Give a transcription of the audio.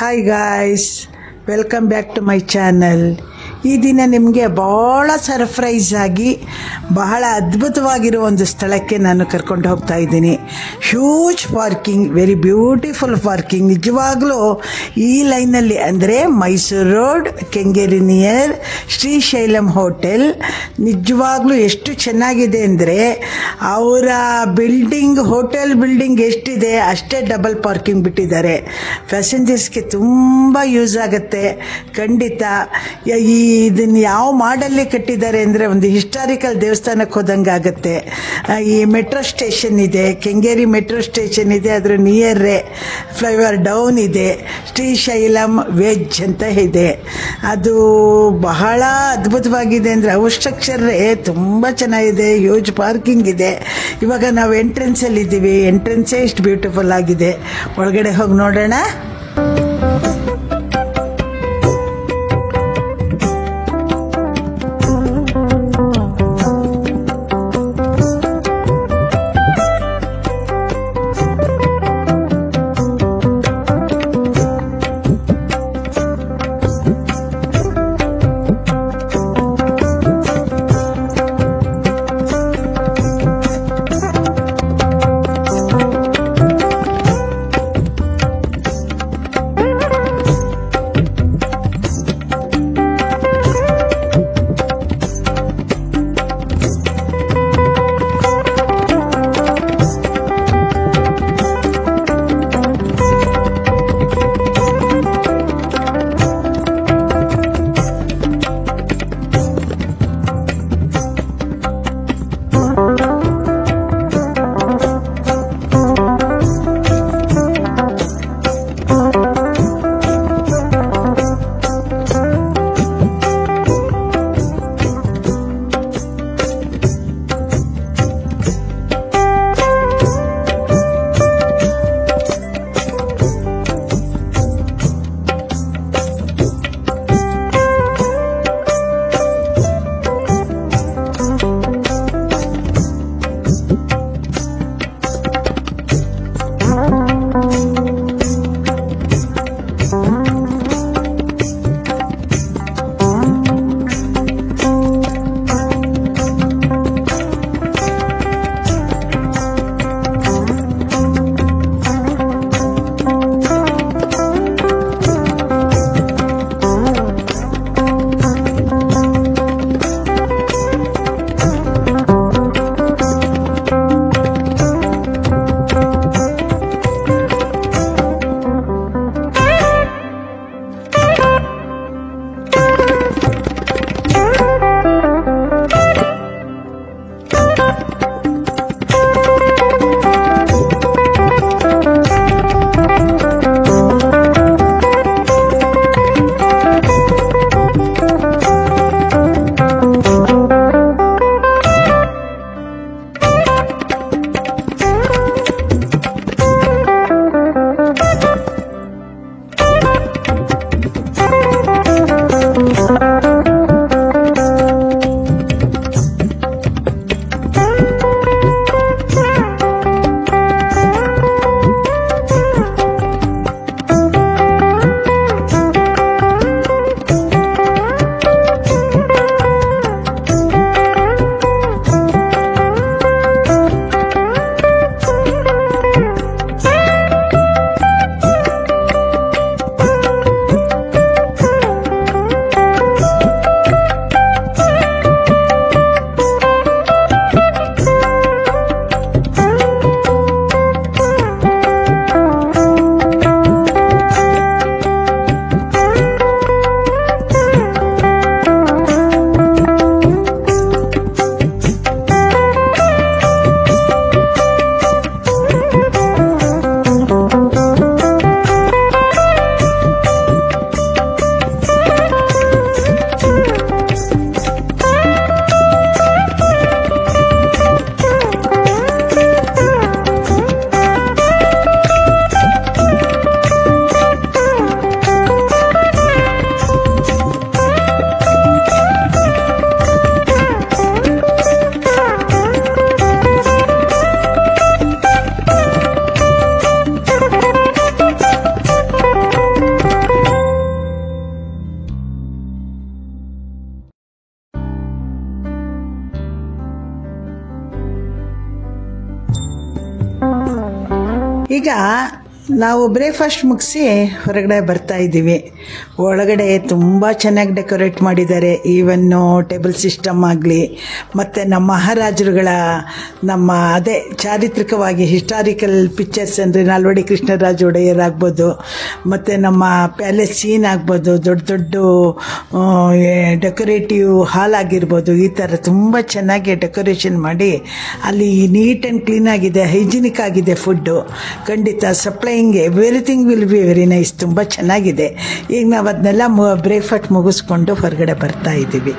Hi guys, welcome back to my channel. ಈ ದಿನ ನಿಮಗೆ ಬಹಳ ಸರ್ಪ್ರೈಸ್ ಆಗಿ ಬಹಳ ಅದ್ಭುತವಾಗಿರೋ ಒಂದು ಸ್ಥಳಕ್ಕೆ ನಾನು ಕರ್ಕೊಂಡು ಹೋಗ್ತಾ ಇದ್ದೀನಿ. Huge parking, very beautiful parking. ನಿಜವಾಗ್ಲೂ ಈ ಲೈನಲ್ಲಿ ಅಂದರೆ Mysuru road, Kengeri near Srisailam hotel. ನಿಜವಾಗ್ಲೂ ಎಷ್ಟು ಚೆನ್ನಾಗಿದೆ ಅಂದರೆ ಅವರ ಬಿಲ್ಡಿಂಗ್, ಹೋಟೆಲ್ ಬಿಲ್ಡಿಂಗ್ ಎಷ್ಟಿದೆ ಅಷ್ಟೇ ಡಬಲ್ ಪಾರ್ಕಿಂಗ್ ಬಿಟ್ಟಿದ್ದಾರೆ. ಪ್ಯಾಸೆಂಜರ್ಸ್ಗೆ ತುಂಬ ಯೂಸ್ ಆಗುತ್ತೆ ಖಂಡಿತ. ಇದನ್ನು ಯಾವ ಮಾಡಲ್ಲಿ ಕಟ್ಟಿದ್ದಾರೆ ಅಂದರೆ ಒಂದು ಹಿಸ್ಟಾರಿಕಲ್ ದೇವಸ್ಥಾನಕ್ಕೆ ಹೋದಂಗೆ ಆಗುತ್ತೆ. ಈ ಮೆಟ್ರೋ ಸ್ಟೇಷನ್ ಇದೆ, ಕೆಂಗೇರಿ ಮೆಟ್ರೋ ಸ್ಟೇಷನ್ ಇದೆ, ಅದರ ನಿಯರೇ ಫ್ಲೈಓವರ್ ಡೌನ್ ಇದೆ, ಶ್ರೀಶೈಲಂ ವೆಜ್ ಅಂತ ಇದೆ. ಅದು ಬಹಳ ಅದ್ಭುತವಾಗಿದೆ ಅಂದರೆ ಹೌಸ್ ಸ್ಟ್ರಕ್ಚರೇ ತುಂಬ ಚೆನ್ನಾಗಿದೆ. ಹ್ಯೂಜ್ ಪಾರ್ಕಿಂಗ್ ಇದೆ. ಇವಾಗ ನಾವು ಎಂಟ್ರೆನ್ಸಲ್ಲಿ ಇದ್ದೀವಿ. ಎಂಟ್ರೆನ್ಸೇ ಇಷ್ಟು ಬ್ಯೂಟಿಫುಲ್ ಆಗಿದೆ. ಒಳಗಡೆ ಹೋಗಿ ನೋಡೋಣ. ಈಗ ನಾವು ಬ್ರೇಕ್ಫಾಸ್ಟ್ ಮುಗಿಸಿ ಹೊರಗಡೆ ಬರ್ತಾ ಇದ್ದೀವಿ. ಒಳಗಡೆ ತುಂಬ ಚೆನ್ನಾಗಿ ಡೆಕೋರೇಟ್ ಮಾಡಿದ್ದಾರೆ. ಈವನ್ನು ಟೇಬಲ್ ಸಿಸ್ಟಮ್ ಆಗಲಿ, ಮತ್ತು ನಮ್ಮ ಮಹಾರಾಜರುಗಳ ಅದೇ ಚಾರಿತ್ರಿಕವಾಗಿ ಹಿಸ್ಟಾರಿಕಲ್ ಪಿಕ್ಚರ್ಸ್ ಅಂದರೆ ನಾಲ್ವಡಿ ಕೃಷ್ಣರಾಜ ಒಡೆಯರ್ ಆಗ್ಬೋದು, ಮತ್ತು ನಮ್ಮ ಪ್ಯಾಲೇಸ್ ಸೀನ್ ಆಗ್ಬೋದು, ದೊಡ್ಡ ದೊಡ್ಡ ಡೆಕೋರೇಟಿವ್ ಹಾಲ್ ಆಗಿರ್ಬೋದು, ಈ ಥರ ತುಂಬ ಚೆನ್ನಾಗಿ ಡೆಕೋರೇಷನ್ ಮಾಡಿ ಅಲ್ಲಿ ನೀಟ್ ಆ್ಯಂಡ್ ಕ್ಲೀನ್ ಆಗಿದೆ, ಹೈಜಿನಿಕ್ ಆಗಿದೆ ಫುಡ್ಡು. ಖಂಡಿತ supplying everything will be very nice. ತುಂಬ ಚೆನ್ನಾಗಿದೆ. ಈಗ ನಾವು ಅದನ್ನೆಲ್ಲ ಬ್ರೇಕ್ಫಾಸ್ಟ್ ಮುಗಿಸ್ಕೊಂಡು ಹೊರಗಡೆ ಬರ್ತಾ ಇದ್ದೀವಿ.